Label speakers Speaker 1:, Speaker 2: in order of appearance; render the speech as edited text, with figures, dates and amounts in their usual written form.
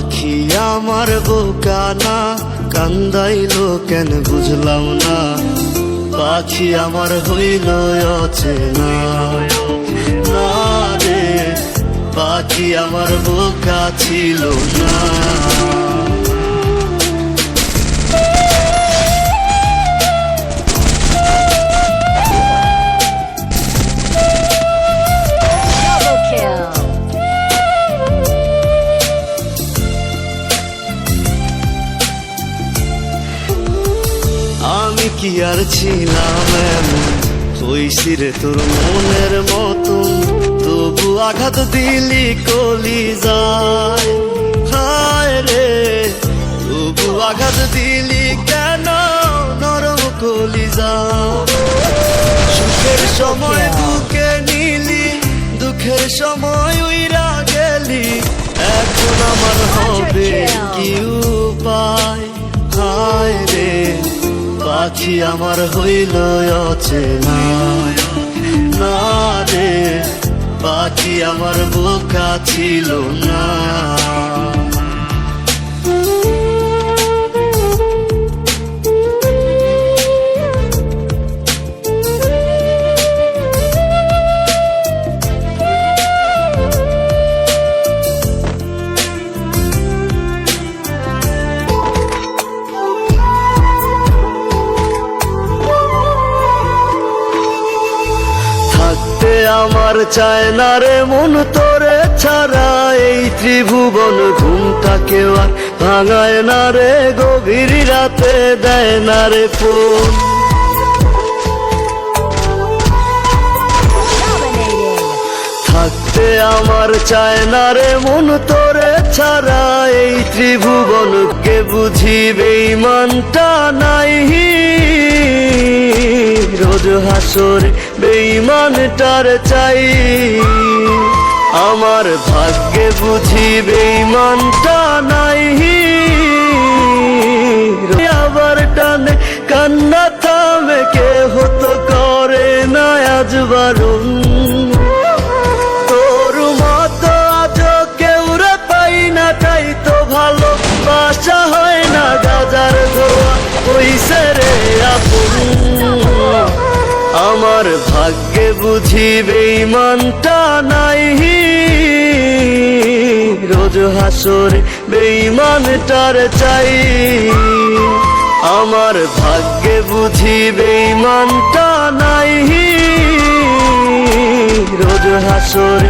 Speaker 1: পাখি আমার বোকা না, কান্দাইলো কেন বুঝলাম না। পাখি আমার হইল অচেনা না রে, পাখি আমার বোকা ছিল না। আমি কি আর ছিলাম এমন, হইছি রে তোর মনের মতন, তবু আঘাত দিলি কলি যায়। হায় রে তবু আঘাত দিলি কেন নরম কলি যায়। সুখের সময় বুকে নিলি, দুঃখের সময় উইরা গেলি, এখন আমার হবে কি উপায়। হায় রে পাখি আমার হইল অচেনা না রে, পাখি আমার বোকা ছিল না। আমার চায় না রে মন তোরে ছাড়া, এই ত্রিভুবন ঘুমটা কেউ আর ভাঙায় না রে, গভীর রাতে দেয় না রে ফোন। থাকতে আমার চায় না রে মন তোরে ছাড়া, এই ত্রিভুবনকে বুঝি বেঈমানটা নাই। রোজ হাসরে বেঈমানটার চাই, আমার ভাগ্যে বুঝি বেঈমানটা নাই। আবার টানে কান্না থামে, কে হতো করে না আজ বারণ। তোর মতো আজ কেউ রে পাই না, তাই তো ভালো বাসা হয় না, গাজার ধোয়া হইছে রে আপন। আমার ভাগ্যে বুঝি বেঈমানটা নাই, রোজ হাসরে বেঈমানটার চাই, আমার ভাগ্যে বুঝি বেঈমানটা নাই, রোজ হাসরে